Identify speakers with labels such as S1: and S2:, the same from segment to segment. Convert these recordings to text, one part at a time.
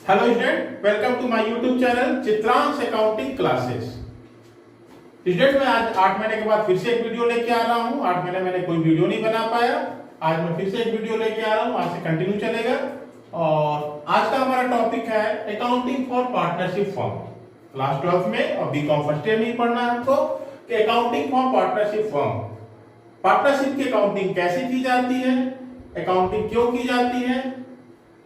S1: Hello student, welcome to my YouTube channel Chitransh accounting classes. Student, मैं आज 8 महीने के बाद फिर से एक वीडियो लेके आ रहा हूँ। 8 महीने मैंने कोई वीडियो नहीं बना पाया, आज मैं फिर से एक वीडियो लेके आ रहा हूँ। आज से कंटिन्यू चलेगा और आज का हमारा टॉपिक है accounting for partnership firm. Class 12 में और बीकॉम फर्स्ट ईयर में ही पढ़ना है हमको कि accounting for partnership firm, partnership की अकाउंटिंग कैसे की जाती है, अकाउंटिंग क्यों की जाती है,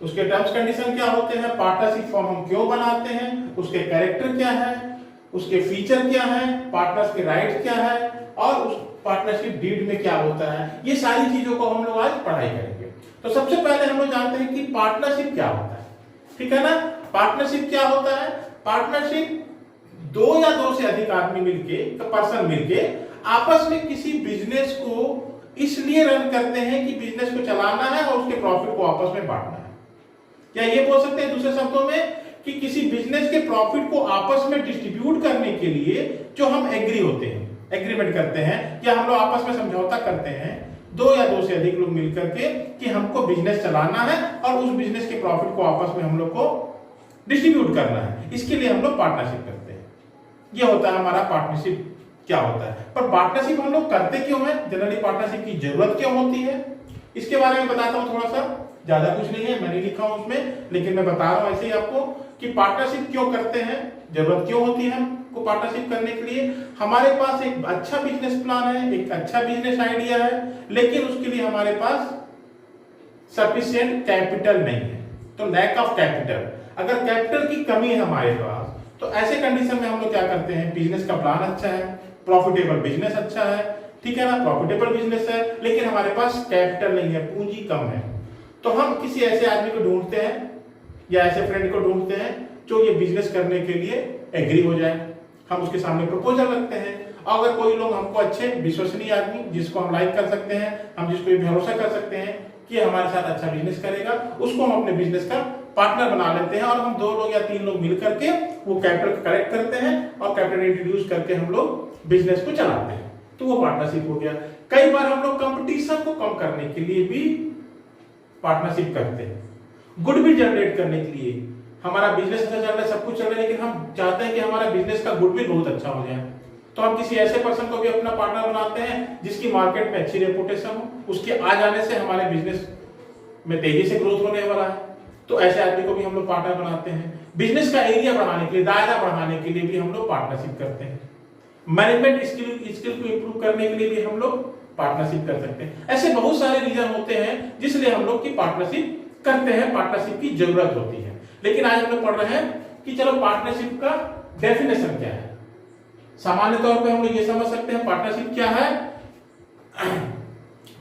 S1: उसके टर्म्स कंडीशन क्या होते हैं, पार्टनरशिप फॉर्म हम क्यों बनाते हैं, उसके कैरेक्टर क्या है, उसके फीचर क्या है, पार्टनर्स के राइट क्या है और उस पार्टनरशिप डीड में क्या होता है, ये सारी चीजों को हम लोग आज पढ़ाई करेंगे। तो सबसे पहले हम लोग जानते हैं कि पार्टनरशिप क्या होता है। ठीक है ना, पार्टनरशिप क्या होता है? पार्टनरशिप दो या दो से अधिक आदमी मिलके, पर्सन मिलके आपस में किसी बिजनेस को इसलिए रन करते हैं कि बिजनेस को चलाना है और उसके प्रॉफिट को आपस में बांटना है। या ये बोल सकते हैं दूसरे शब्दों में कि किसी बिजनेस के प्रॉफिट को आपस में डिस्ट्रीब्यूट करने के लिए जो हम एग्री होते हैं, एग्रीमेंट करते हैं या हम लोग आपस में समझौता करते हैं, दो या दो से अधिक लोग मिलकर के कि हमको बिजनेस चलाना है और उस बिजनेस के प्रॉफिट को आपस में हम लोग को डिस्ट्रीब्यूट करना है, इसके लिए हम लोग पार्टनरशिप करते हैं। ये होता है हमारा पार्टनरशिप क्या होता है। पर पार्टनरशिप हम लोग करते क्यों है, जनरली पार्टनरशिप की जरूरत क्यों होती है, इसके बारे में बताता हूं। थोड़ा सा, ज्यादा कुछ नहीं है, मैंने लिखा हूं उसमें, लेकिन मैं बता रहा हूं ऐसे ही आपको कि पार्टनरशिप क्यों करते हैं, जरूरत क्यों होती है हमको पार्टनरशिप करने के लिए। हमारे पास एक अच्छा बिजनेस प्लान है, एक अच्छा बिजनेस आइडिया है, लेकिन उसके लिए हमारे पास सफिशिएंट कैपिटल नहीं है। तो लैक ऑफ कैपिटल, अगर कैपिटल की कमी है हमारे पास, तो ऐसे कंडीशन में हम लोग क्या करते हैं, बिजनेस का प्लान अच्छा है, प्रॉफिटेबल बिजनेस अच्छा है, ठीक है ना, प्रॉफिटेबल बिजनेस है, लेकिन हमारे पास कैपिटल नहीं है, पूंजी कम है, तो हम किसी ऐसे आदमी को ढूंढते हैं या ऐसे फ्रेंड को ढूंढते हैं जो ये बिजनेस करने के लिए एग्री हो जाए। हम उसके सामने प्रपोजल रखते हैं, अगर कोई लोग हमको अच्छे विश्वसनीय आदमी जिसको हम लाइक कर सकते हैं, हम जिसको भरोसा कर सकते हैं कि हमारे साथ अच्छा बिजनेस करेगा, उसको हम अपने बिजनेस का पार्टनर बना लेते हैं और हम दो लोग या तीन लोग मिल करके वो कैपिटल कलेक्ट करते हैं और कैपिटल इंट्रोड्यूस करके हम लोग बिजनेस को चलाते हैं, तो वो पार्टनरशिप हो गया। कई बार हम लोग कंपटीशन को कम करने के लिए भी पार्टनरशिप करते हैं, गुडविल जनरेट करने के लिए। हमारा बिजनेस अच्छा चल रहा है, सब कुछ चल रहा है, लेकिन हम चाहते हैं कि हमारा बिजनेस का गुडविल बहुत अच्छा हो जाए, तो हम किसी ऐसे पर्सन को भी अपना पार्टनर बनाते हैं जिसकी मार्केट में अच्छी रेपुटेशन हो, उसके आ जाने से हमारे बिजनेस में तेजी से ग्रोथ होने वाला है, तो ऐसे आदमी को भी हम लोग पार्टनर बनाते हैं। बिजनेस का एरिया बढ़ाने के लिए, दायरा बढ़ाने के लिए भी हम लोग पार्टनरशिप करते हैं। मैनेजमेंट स्किल को इंप्रूव करने के लिए भी हम लोग पार्टनरशिप कर सकते हैं। ऐसे बहुत सारे रीजन होते हैं जिसलिए हम लोग की पार्टनरशिप करते हैं, पार्टनरशिप की जरूरत होती है। लेकिन आज हम लोग पढ़ रहे हैं कि चलो पार्टनरशिप का डेफिनेशन क्या है। सामान्य तौर पे हम लोग ये समझ सकते हैं पार्टनरशिप क्या है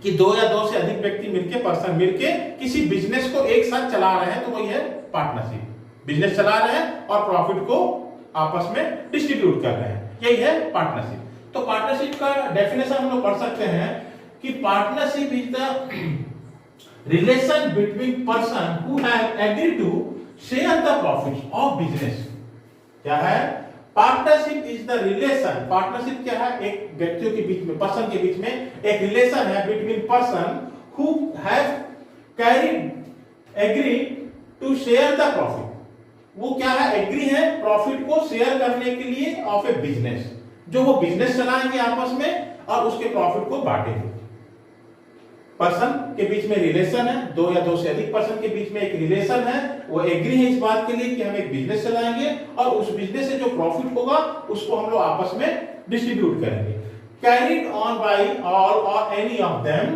S1: कि दो या दो से अधिक व्यक्ति मिलके, पर्सन मिलके किसी बिजनेस को एक साथ चला रहे हैं, तो वही है पार्टनरशिप। बिजनेस चला रहे हैं और प्रॉफिट को आपस में डिस्ट्रीब्यूट कर रहे हैं, यही है पार्टनरशिप। तो पार्टनरशिप का डेफिनेशन हम लोग पढ़ सकते हैं कि partnership is the relation between person who have agreed to share the profits of business. क्या है? Partnership is the relation. Partnership क्या है? एक व्यक्तियों के बीच में, पर्सन के बीच में एक रिलेशन है between person who have carried agree to share the profit. वो क्या है? एग्री है प्रॉफिट को शेयर करने के लिए ऑफ ए बिजनेस, जो वो बिजनेस चलाएंगे आपस में और उसके प्रॉफिट को बांटेंगे। पर्सन के बीच में रिलेशन है, दो या दो से अधिक पर्सन के बीच में एक रिलेशन है, वो एग्री है इस बात के लिए कि हम एक बिजनेस चलाएंगे और उस बिजनेस से जो प्रॉफिट होगा उसको हम लोग आपस में डिस्ट्रीब्यूट करेंगे। कैरीड ऑन बाय ऑल और any of them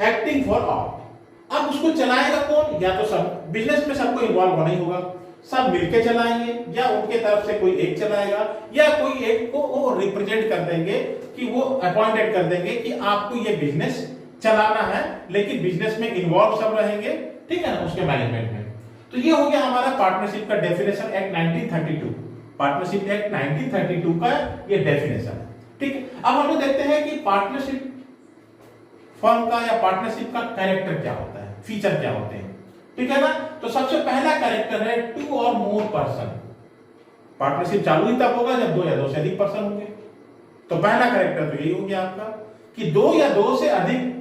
S1: acting for all. अब उसको चलाएगा कौन? या तो सब, बिजनेस में सबको इन्वॉल्व होना ही होगा, सब मिलके चलाएंगे, या उनके तरफ से कोई एक चलाएगा, या कोई एक को वो रिप्रेजेंट कर देंगे कि वो अपॉइंटेड कर देंगे कि आपको ये बिजनेस चलाना है, लेकिन बिजनेस में इन्वॉल्व सब रहेंगे, ठीक है ना, उसके मैनेजमेंट में। तो ये हो गया हमारा पार्टनरशिप का डेफिनेशन, एक्ट 1932, पार्टनरशिप एक्ट 1932 का ये डेफिनेशन है। ठीक है, अब हम लोग देखते हैं कि पार्टनरशिप फर्म का या पार्टनरशिप का कैरेक्टर क्या होता है, फीचर क्या होते हैं, ठीक है ना। तो सबसे पहला कैरेक्टर है टू और मोर पर्सन। पार्टनरशिप चालू ही तब होगा जब दो या दो से अधिक पर्सन होंगे। तो पहला कैरेक्टर तो यही हो गया आपका कि दो या दो से अधिक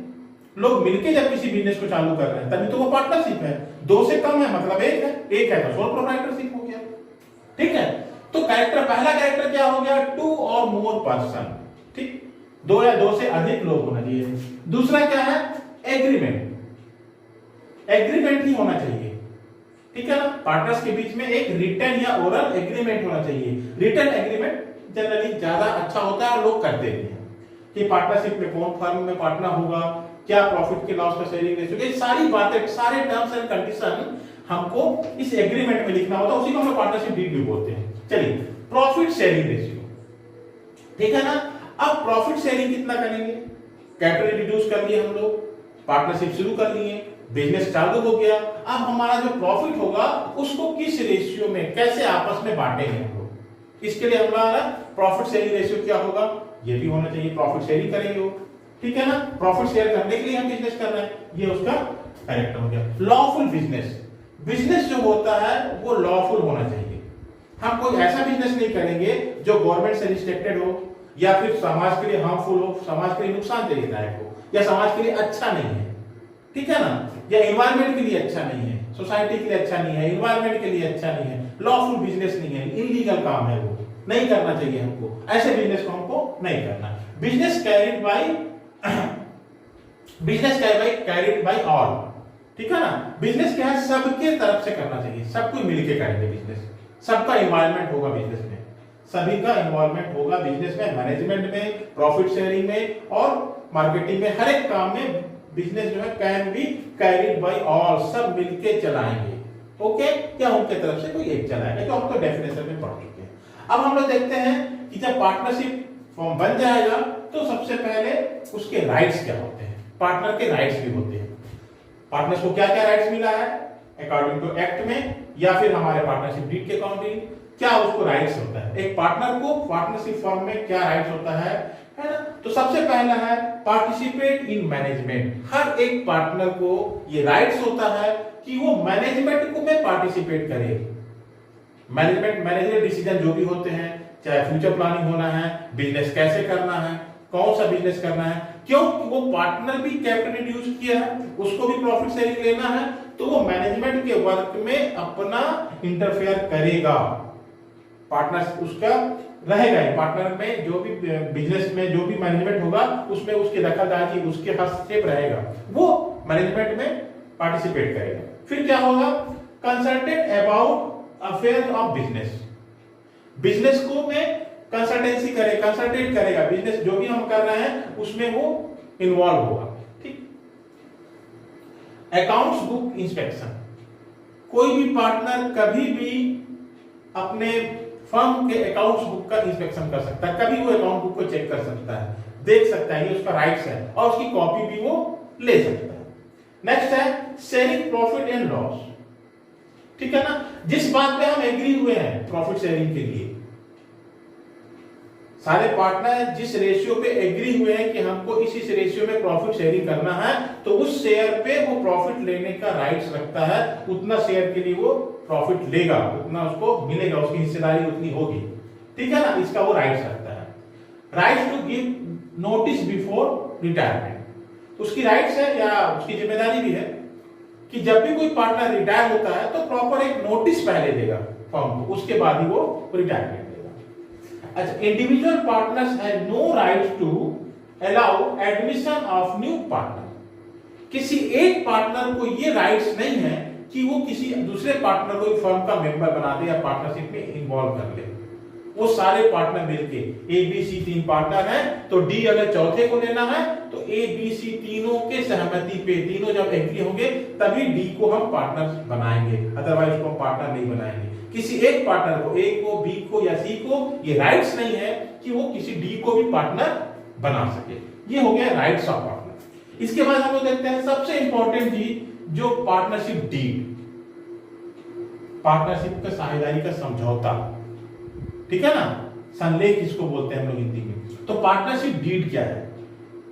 S1: लोग मिलके जब किसी बिजनेस को चालू कर रहे हैं तभी तो वो पार्टनरशिप है। दो से कम है मतलब एक है, एक है तो सोल प्रोप्राइटरशिप हो गया। ठीक है, तो कैरेक्टर, पहला कैरेक्टर क्या हो गया, टू और मोर पर्सन। ठीक, दो या दो से अधिक लोग होना चाहिए। दूसरा क्या है, एग्रीमेंट, एग्रीमेंट ही होना चाहिए। ठीक है ना, पार्टनर्स के बीच में एक रिटन या ओरल एग्रीमेंट होना चाहिए। रिटन एग्रीमेंट जनरली ज्यादा अच्छा होता है और लोग करते भी हैं कि पार्टनरशिप में कौन फर्म में पार्टनर होगा, क्या प्रॉफिट के लॉस का शेयरिंग रेशियो, ये सारी बातें, सारे टर्म्स एंड कंडीशन हमको इस एग्रीमेंट में लिखना होता है, उसी को हम पार्टनरशिप डीड भी बोलते हैं। चलिए, प्रॉफिट शेयरिंग रेशियो, ठीक है ना। अब प्रॉफिट शेयरिंग कितना करेंगे, कैपिटल रिड्यूस कर लिए हम लोग, पार्टनरशिप शुरू कर लिए, बिजनेस चालू हो गया। अब हमारा जो प्रॉफिट होगा उसको किस रेशियो में, कैसे आपस में बांटेंगे हम लोग, इसके लिए हमारा प्रॉफिट शेयरिंग रेशियो क्या होगा, ये भी होना चाहिए। प्रॉफिट शेयरिंग करेंगे वो, ठीक है ना, प्रॉफिट शेयर करने के लिए हम बिजनेस कर रहे हैं, ये उसका कैरेक्टर हो गया। लॉफुल बिजनेस, बिजनेस जो होता है वो लॉफुल होना चाहिए। हम कोई ऐसा बिजनेस नहीं करेंगे जो गवर्नमेंट से रिस्ट्रिक्टेड हो, या फिर समाज के लिए हार्मफुल हो, समाज के लिए नुकसानदायक हो, या समाज के लिए अच्छा नहीं है, ठीक है ना, या एनवायरमेंट के लिए अच्छा नहीं है, सोसाइटी के लिए अच्छा नहीं है, एनवायरमेंट के लिए अच्छा नहीं है, लॉफुल बिजनेस नहीं है, इलीगल काम है, वो नहीं करना चाहिए हमको, ऐसे बिजनेस को हमको नहीं करना। बिजनेस कैरिड बाय ऑल, ठीक है ना, बिजनेस क्या है, सबके तरफ से करना चाहिए, सब कोई मिलके करेंगे बिजनेस, सबका इन्वॉल्वमेंट होगा बिजनेस में, सभी का इन्वॉल्वमेंट होगा बिजनेस में, मैनेजमेंट में, प्रॉफिट शेयरिंग में और मार्केटिंग में, हर एक काम में बिजनेस जो है can be carried by all, सब मिलके चलाएंगे। ओके, क्या उनके तरफ से कोई एक चलाएगा, जो हम तो डेफिनेशन में पढ़ चुके हैं। अब हम लोग देखते हैं कि जब पार्टनरशिप फॉर्म बन जाएगा तो सबसे पहले उसके राइट्स क्या होते हैं, पार्टनर के राइट्स भी होते हैं। पार्टनर्स को क्या क्या राइट्स मिला है अकॉर्डिंग टू एक्ट में, या फिर हमारे पार्टनरशिप डीड के अकॉर्डिंग क्या उसको राइट्स होता है, एक पार्टनर को पार्टनरशिप फॉर्म में क्या राइट्स होता है ना। तो सबसे पहला है पार्टिसिपेट इन मैनेजमेंट, हर एक पार्टनर को ये राइट्स होता है कि वो मैनेजमेंट को में पार्टिसिपेट करे। मैनेजमेंट, मैनेजर डिसीजन जो भी होते हैं, चाहे फ्यूचर प्लानिंग होना है, बिजनेस कैसे करना है, कौन सा बिजनेस करना है, क्यों वो पार्टनर भी कैपिटल रिड्यूस किया है, उसको भी प्रॉफिट शेयरिंग लेना है, तो वो मैनेजमेंट के वर्क में अपना इंटरफेयर करेगा। पार्टनर उसका रहेगा, पार्टनर में जो भी बिजनेस में जो भी मैनेजमेंट होगा उसमें उसकी दखलंदाजी, उसके हस्तक्षेप रहेगा, वो मैनेजमेंट में पार्टिसिपेट करेगा। फिर क्या होगा, consultant about affairs of business, business को में कंसल्टेंसी करे, कंसल्टेट करेगा, बिजनेस जो भी हम कर रहे हैं उसमें वो इन्वॉल्व होगा। ठीक, अकाउंट्स बुक इंस्पेक्शन, कोई भी पार्टनर कभी भी अपने फर्म के अकाउंट्स बुक का इंस्पेक्शन कर सकता है, कभी वो अकाउंट बुक को चेक कर सकता है, देख सकता है, ये उसका राइट्स है, और उसकी कॉपी भी वो ले सकता है। नेक्स्ट है शेयरिंग प्रॉफिट एंड लॉस, ठीक है ना, जिस बात पे हम एग्री हुए हैं प्रॉफिट शेयरिंग के लिए, सारे पार्टनर जिस रेशियो पे एग्री हुए हैं कि हमको इस रेशियो में प्रॉफिट शेयरिंग करना है, तो उस शेयर पे वो प्रॉफिट लेने का राइट्स रखता है, उतना शेयर के लिए वो प्रॉफिट लेगा, उतना उसको मिलेगा, उसकी हिस्सेदारी उतनी होगी, ठीक है ना, इसका वो राइट्स रखता है। Rights to give notice before retirement, उसकी राइट्स है या उसकी जिम्मेदारी भी है कि जब भी कोई पार्टनर रिटायर होता है तो प्रॉपर एक नोटिस पहले देगा फर्म को, उसके बाद ही वो रिटायरमेंट देगा। अच्छा, individual partners have no right to allow admission of new partner, किसी एक पार्टनर को ये राइट्स नहीं है कि वो किसी दूसरे पार्टनर को फर्म का मेंबर बना दे या पार्टनरशिप में इन्वॉल्व कर ले। वो सारे पार्टनर मिलके, ए बी सी 3 पार्टनर हैं, तो डी अगर चौथे को लेना है तो ए बी सी तीनों के सहमति पे, तीनों जब एग्री होंगे तभी डी को हम पार्टनर बनाएंगे, अदरवाइज उसको हम पार्टनर नहीं बनाएंगे। किसी एक पार्टनर को, ए को, बी को या सी को ये राइट्स नहीं है कि वो किसी डी को भी पार्टनर बना सके। ये हो गया राइट्स ऑफ पार्टनर। इसके बाद हम लोग देखते हैं सबसे इंपॉर्टेंट चीज, जो पार्टनरशिप डीड, पार्टनरशिप का साझेदारी का समझौता, ठीक है ना, संलेख इसको बोलते हैं हम लोग हिंदी में। तो पार्टनरशिप डीड क्या है,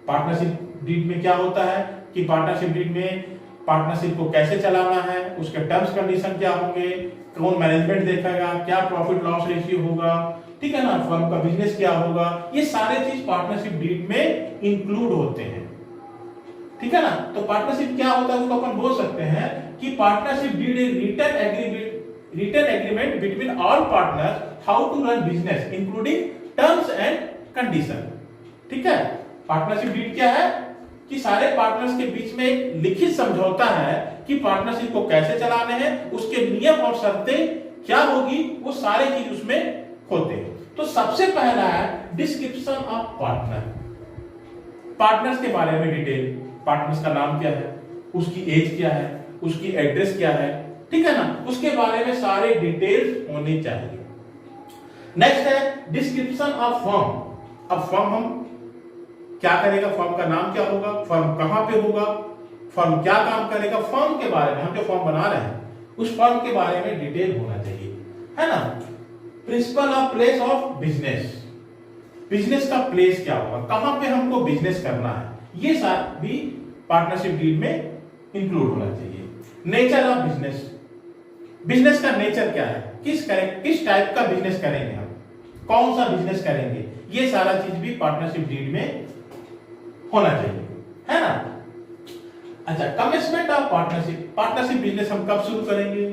S1: पार्टनरशिप डीड में क्या होता है कि पार्टनरशिप डीड में पार्टनरशिप को कैसे चलाना है, उसके टर्म्स कंडीशन क्या होंगे, कौन मैनेजमेंट देखेगा, क्या प्रॉफिट लॉस रेशियो होगा, ठीक है ना, फर्म का बिजनेस क्या होगा, ये सारे चीज पार्टनरशिप डीड में इंक्लूड होते हैं। ठीक है ना। तो पार्टनरशिप क्या होता है उसको अपन बोल सकते हैं कि partnership deed a written agreement between all partners how to run business including terms and condition. ठीक है, पार्टनरशिप डीड क्या है कि सारे पार्टनर्स के बीच में एक लिखित समझौता है कि पार्टनरशिप को कैसे चलाने हैं, उसके नियम और शर्तें क्या होगी, वो सारे चीज उसमें होते हैं। तो सबसे पहला है डिस्क्रिप्शन ऑफ पार्टनर, पार्टनर्स के बारे में डिटेल, पार्टनर्स का नाम क्या है, उसकी एज क्या है, उसकी एड्रेस क्या है, ठीक है ना, उसके बारे में सारे डिटेल्स होनी चाहिए। नेक्स्ट है डिस्क्रिप्शन ऑफ फर्म। अब फर्म हम क्या करेगा, फर्म का नाम क्या होगा, फर्म कहां पे होगा, फर्म क्या काम करेगा, फर्म के बारे में, हम जो फर्म बना रहे हैं उस फर्म के बारे में डिटेल होना चाहिए, है ना। Principle of place of business, business का प्लेस क्या होगा, कहां पे हमको बिजनेस करना है, ये सब भी पार्टनरशिप डीड में इंक्लूड होना चाहिए। नेचर ऑफ बिजनेस, बिजनेस का नेचर क्या है, किस टाइप का बिजनेस करेंगे हम, कौन सा बिजनेस करेंगे, ये सारा चीज भी पार्टनरशिप डीड में होना चाहिए, है ना। अच्छा, commitment of partnership, partnership business हम कब शुरू करेंगे,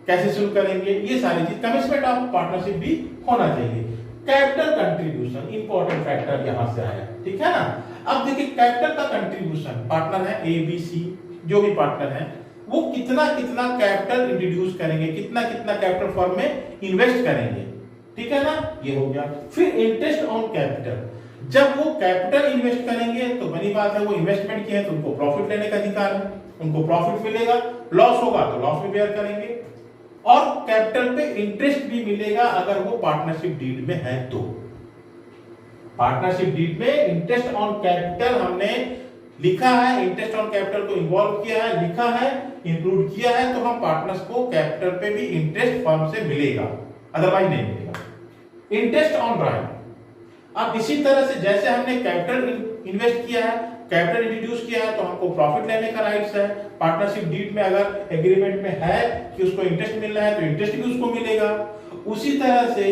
S1: कैसे शुरू करेंगे, ये सारी चीज कमिटमेंट ऑफ पार्टनरशिप भी होना चाहिए। कैपिटल कंट्रीब्यूशन इंपॉर्टेंट फैक्टर यहां से आया, ठीक है ना। अब देखिए कैपिटल का कंट्रीब्यूशन, पार्टनर है ए बी सी, जो भी पार्टनर है वो कितना कितना कैपिटल इंट्रोड्यूस करेंगे, कितना कितना कैपिटल फर्म में इन्वेस्ट करेंगे, ठीक है ना, ये हो गया। फिर इंटरेस्ट ऑन कैपिटल, जब वो कैपिटल इन्वेस्ट करेंगे तो बनी बात है वो इन्वेस्टमेंट की है तो उनको प्रॉफिट लेने का अधिकार है, उनको प्रॉफिट मिलेगा, लॉस होगा तो लॉस भी बेयर करेंगे, और कैपिटल पे इंटरेस्ट भी मिलेगा अगर वो पार्टनरशिप डीड में है तो। पार्टनरशिप डीड में इंटरेस्ट ऑन कैपिटल हमने लिखा है, इंटरेस्ट ऑन कैपिटल को इन्वॉल्व किया है, लिखा है, इंक्लूड किया है, तो हम पार्टनर्स को कैपिटल पे भी इंटरेस्ट फर्म से मिलेगा, अदरवाइज नहीं मिलेगा। इंटरेस्ट ऑन राइट, अब इसी तरह से जैसे हमने कैपिटल इन्वेस्ट किया है, कैपिटल इंट्रोड्यूस किया है, तो हमको प्रॉफिट लेने का राइट्स है। पार्टनरशिप डीड में अगर एग्रीमेंट में है कि उसको इंटरेस्ट मिलना है तो इंटरेस्ट भी उसको मिलेगा। उसी तरह से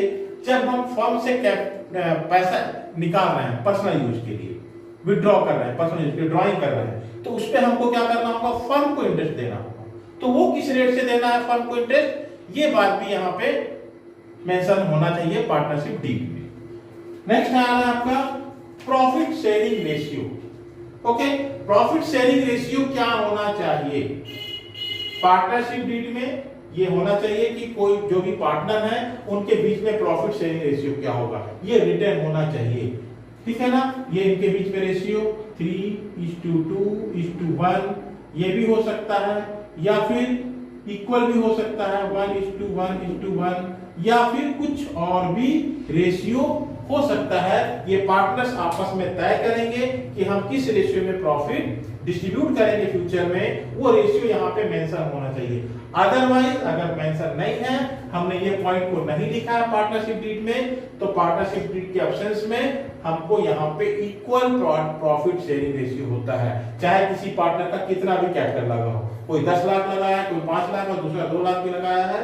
S1: जब हम फर्म से पैसा निकाल रहे हैं पर्सनल यूज के लिए, विड्रॉ कर रहे हैं पर्सनल यूज के लिए, ड्रॉइंग कर रहे हैं, तो उस पे हमको क्या करना होगा, फर्म को इंटरेस्ट देना होगा। तो वो किस रेट से देना है फर्म को इंटरेस्ट, ये बात भी यहाँ पे मेंशन होना चाहिए पार्टनरशिप डीड में। नेक्स्ट है आपका profit sharing ratio. Okay, profit sharing ratio क्या होना चाहिए पार्टनरशिप डीड में, ये होना चाहिए कि कोई जो भी पार्टनर है उनके बीच में प्रॉफिट शेयरिंग रेशियो क्या होगा, ये रिटर्न होना चाहिए, ठीक है ना। ये इनके बीच में रेशियो 3:2:1 ये भी हो सकता है, या फिर इक्वल भी हो सकता है 1:1:1, या फिर कुछ और भी रेशियो हो सकता है। ये पार्टनर्स आपस में तय करेंगे कि हम किस रेशियो में प्रॉफिट डिस्ट्रीब्यूट करेंगे फ्यूचर में, वो रेशियो यहाँ पे मेंशन होना चाहिए। अदरवाइज अगर मेंशन नहीं है, हमने ये पॉइंट को नहीं लिखा है पार्टनरशिप डीड में, तो पार्टनरशिप डीड के ऑप्शंस में हमको यहाँ पे इक्वल प्रॉफिट शेयरिंग रेशियो होता है, चाहे किसी पार्टनर का कितना भी कैपिटल लगा हो, कोई 10 लाख लगाया है, कोई 5 लाख और दूसरा 2 लाख भी लगाया है,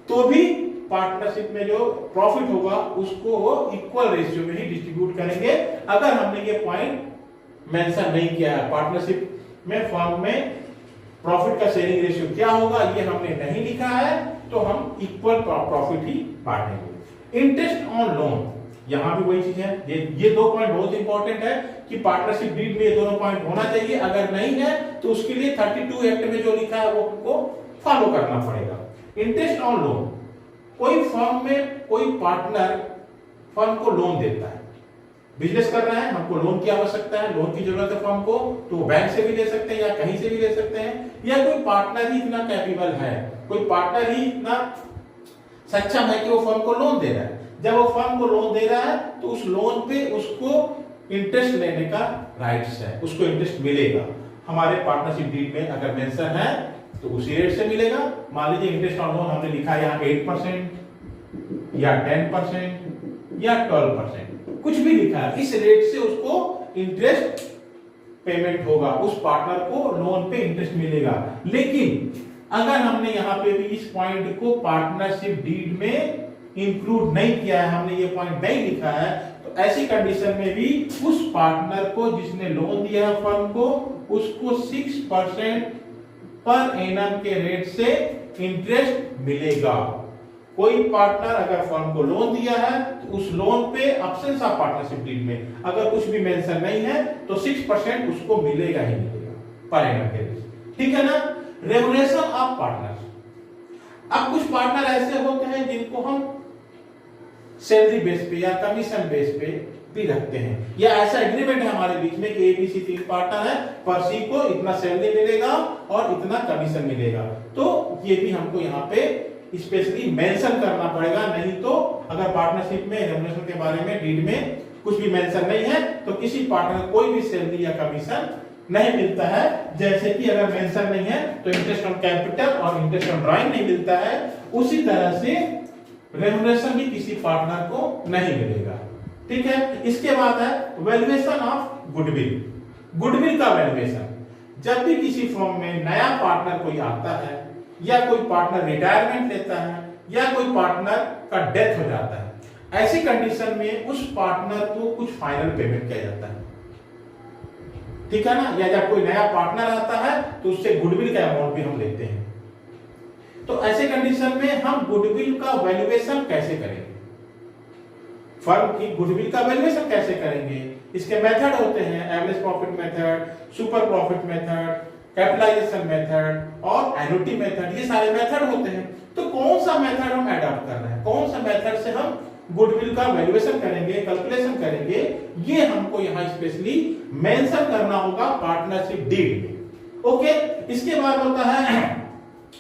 S1: तो भी पार्टनरशिप में जो प्रॉफिट होगा उसको वो इक्वल रेशियो में ही डिस्ट्रीब्यूट करेंगे। अगर हमने ये पॉइंट मेंशन नहीं किया है पार्टनरशिप में फर्म में प्रॉफिट का शेयरिंग रेशियो क्या होगा, ये हमने नहीं लिखा है, तो हम इक्वल प्रॉफिट ही बांटेंगे। इंटरेस्ट ऑन लोन, यहां भी वही चीज है, ये 2 पॉइंट बहुत इंपॉर्टेंट है कि पार्टनरशिप डीड में ये दोनों पॉइंट होना चाहिए। अगर नहीं है तो उसके लिए 32 एक्ट में जो लिखा है वो हमको फॉलो करना पड़ेगा। इंटरेस्ट ऑन लोन, कोई फर्म में कोई पार्टनर फर्म को लोन देता है, बिजनेस कर रहे हैं, हमको लोन की आवश्यकता है, लोन की जरूरत है फर्म को, तो बैंक से भी ले सकते हैं या कहीं से भी ले सकते हैं, या कोई पार्टनर ही इतना कैपेबल है, कोई पार्टनर ही इतना सक्षम है कि वो फर्म को लोन दे रहा है। जब वो फर्म को लोन दे रहा है तो उस लोन पे उसको इंटरेस्ट लेने का राइट्स है, उसको इंटरेस्ट मिलेगा। हमारे पार्टनरशिप डीड में अगर मेंशन है तो उसी रेट से मिलेगा। मान लीजिए इंटरेस्ट ऑन लोन हमने लिखा है यहाँ 8% या 10% या 12%, कुछ भी लिखा है, इस रेट से उसको इंटरेस्ट पेमेंट होगा, उस पार्टनर को लोन पे इंटरेस्ट मिलेगा। लेकिन अगर हमने यहाँ पे भी इस पॉइंट को पार्टनरशिप डीड में इंक्लूड नहीं किया है, हमने ये पॉइंट नहीं लिखा है, तो ऐसी कंडीशन में भी उस पार्टनर को जिसने लोन दिया है फर्म को उसको 6% पर एनम के रेट से इंटरेस्ट मिलेगा। कोई पार्टनर अगर फर्म को लोन दिया है तो उस लोन पे एब्सेंस ऑफ पार्टनरशिप डीड में अगर कुछ भी मेंशन नहीं है तो 6% उसको मिलेगा ही मिलेगा पर एनम के रेट से। ठीक है ना। रेमुनरेशन ऑफ पार्टनर, अब कुछ पार्टनर ऐसे होते हैं जिनको हम सैलरी बेस पे या कमीशन बेस पे भी रखते हैं, या ऐसा एग्रीमेंट है हमारे बीच में कि एबीसी 3 पार्टनर है, पर सी को इतना सैलरी मिलेगा और इतना कमीशन मिलेगा। तो ये भी हमको यहाँ पे स्पेशली मेंशन करना पड़ेगा, नहीं तो अगर पार्टनरशिप में रेमुनरेशन के बारे में डीड में कुछ भी मेंशन नहीं है तो किसी पार्टनर कोई भी सैलरी या कमीशन नहीं मिलता है। जैसे कि अगर मेंशन नहीं है तो इंटरेस्ट ऑन कैपिटल और इंटरेस्ट ऑन ड्राइंग नहीं मिलता है, उसी तरह से रेमुनरेशन भी किसी पार्टनर को नहीं मिलेगा। ठीक है। इसके बाद है वैल्यूएशन ऑफ गुडविल। गुडविल का वैल्यूएशन, जब भी किसी फर्म में नया पार्टनर कोई आता है या कोई पार्टनर रिटायरमेंट लेता है या कोई पार्टनर का डेथ हो जाता है, ऐसी कंडीशन में उस पार्टनर को कुछ फाइनल पेमेंट किया जाता है। ठीक है ना। या जब कोई नया पार्टनर आता है तो उससे गुडविल का अमाउंट भी हम लेते हैं। तो ऐसे कंडीशन में हम गुडविल का वैल्यूएशन कैसे करेंगे, फर्म की गुडविल का वैल्यूएशन कैसे करेंगे? इसके मेथड होते हैं average profit method, super profit method, capitalisation method और एन्युटी मेथड, ये सारे मेथड होते हैं। तो कौन सा मेथड हम अडॉप्ट कर रहे हैं, कौन सा मेथड से हम गुडविल का वैल्यूएशन करेंगे, कैलकुलेशन करेंगे, ये हमको यहाँ स्पेशली मेंशन करना होगा पार्टनरशिप डीड में। ओके। इसके बाद होता है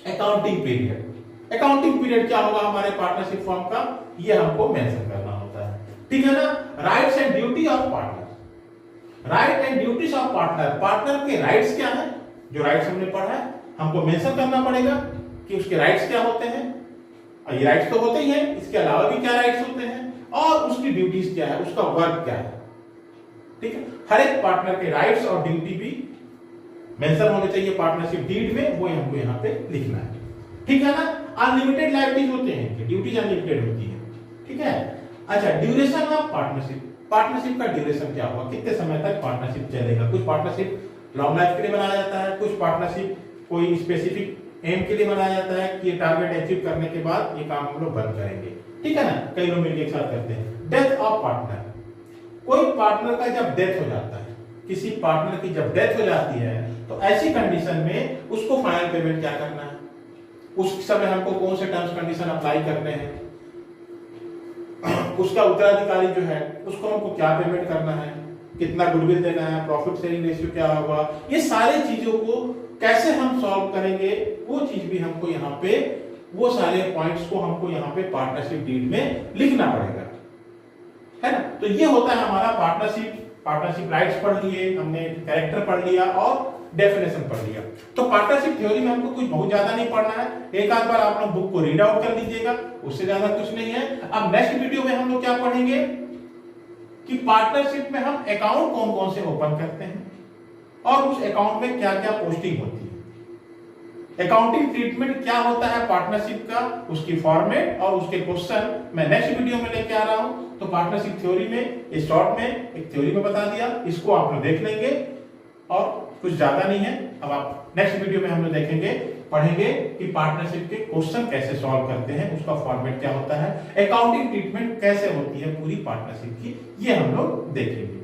S1: अकाउंटिंग पीरियड। अकाउंटिंग पीरियड क्या होगा हमारे पार्टनरशिप फर्म का, ये हमको मेंशन करना होता है। ठीक है ना। Rights and duty of partner, right and duties of partner, partner के राइट्स क्या है, जो राइट्स हमने पढ़ा है हमको मेंशन करना पड़ेगा कि उसके राइट्स क्या होते हैं। ये राइट्स तो होते ही हैं, इसके अलावा भी क्या राइट्स होते हैं और उसकी ड्यूटीज क्या है, उसका वर्क क्या है। ठीक है। हर एक पार्टनर के राइट्स और ड्यूटी भी मेंशन होने चाहिए पार्टनरशिप डीड में, वो हमको यहाँ पे लिखना है। ठीक है ना। अनलिमिटेड लायबिलिटीज होते हैं कि ड्यूटीज अनलिमिटेड होती है। ठीक है। अच्छा, ड्यूरेशन ऑफ पार्टनरशिप, पार्टनरशिप का ड्यूरेशन क्या होगा, कितने समय तक पार्टनरशिप चलेगा। कुछ पार्टनरशिप लॉन्ग लाइफ के लिए बनाया जाता है, कुछ पार्टनरशिप कोई स्पेसिफिक एम के लिए बनाया जाता है कि ये टारगेट अचीव करने के बाद ये काम हम लोग बंद करेंगे। ठीक है ना। कई लोग मिलकर एक साथ करते हैं। डेथ ऑफ पार्टनर, कोई पार्टनर का जब डेथ हो जाता है, किसी पार्टनर की जब डेथ हो जाती है तो ऐसी कंडीशन में उसको फाइनल पेमेंट क्या करना है, उस समय हमको कौन से टर्म्स कंडीशन अप्लाई करने हैं, उसका उत्तराधिकारी जो है उसको हमको क्या पेमेंट करना है, कितना गुडविल देना है, प्रॉफिट शेयरिंग रेशियो क्या होगा, ये सारी चीजों को कैसे हम सॉल्व करेंगे, वो चीज भी हमको यहाँ पे, वो सारे पॉइंट्स को हमको यहाँ पे पार्टनरशिप डीड में लिखना पड़ेगा, है ना। तो ये होता है हमारा पार्टनरशिप राइट्स पढ़ लिए हमने, कैरेक्टर पढ़ लिया और डेफिनेशन पढ़ लिया। तो पार्टनरशिप थ्योरी में हमको कुछ बहुत ज्यादा नहीं पढ़ना है, एक आध बार आप लोग बुक को रीड आउट कर लीजिएगा, उससे ज्यादा कुछ नहीं है। अब नेक्स्ट वीडियो में हम लोग क्या पढ़ेंगे कि पार्टनरशिप में हम अकाउंट कौन कौन से ओपन करते हैं और उस अकाउंट में क्या क्या पोस्टिंग होती है, अकाउंटिंग ट्रीटमेंट क्या होता है पार्टनरशिप का, उसकी फॉर्मेट और उसके क्वेश्चन मैं नेक्स्ट वीडियो में लेके आ रहा हूं। तो पार्टनरशिप थ्योरी में इस शॉर्ट में एक थ्योरी में बता दिया, इसको आप लोग देख लेंगे और कुछ ज्यादा नहीं है। अब आप नेक्स्ट वीडियो में हम लोग देखेंगे, पढ़ेंगे कि पार्टनरशिप के क्वेश्चन कैसे सॉल्व करते हैं, उसका फॉर्मेट क्या होता है, अकाउंटिंग ट्रीटमेंट कैसे होती है पूरी पार्टनरशिप की, ये हम लोग देखेंगे।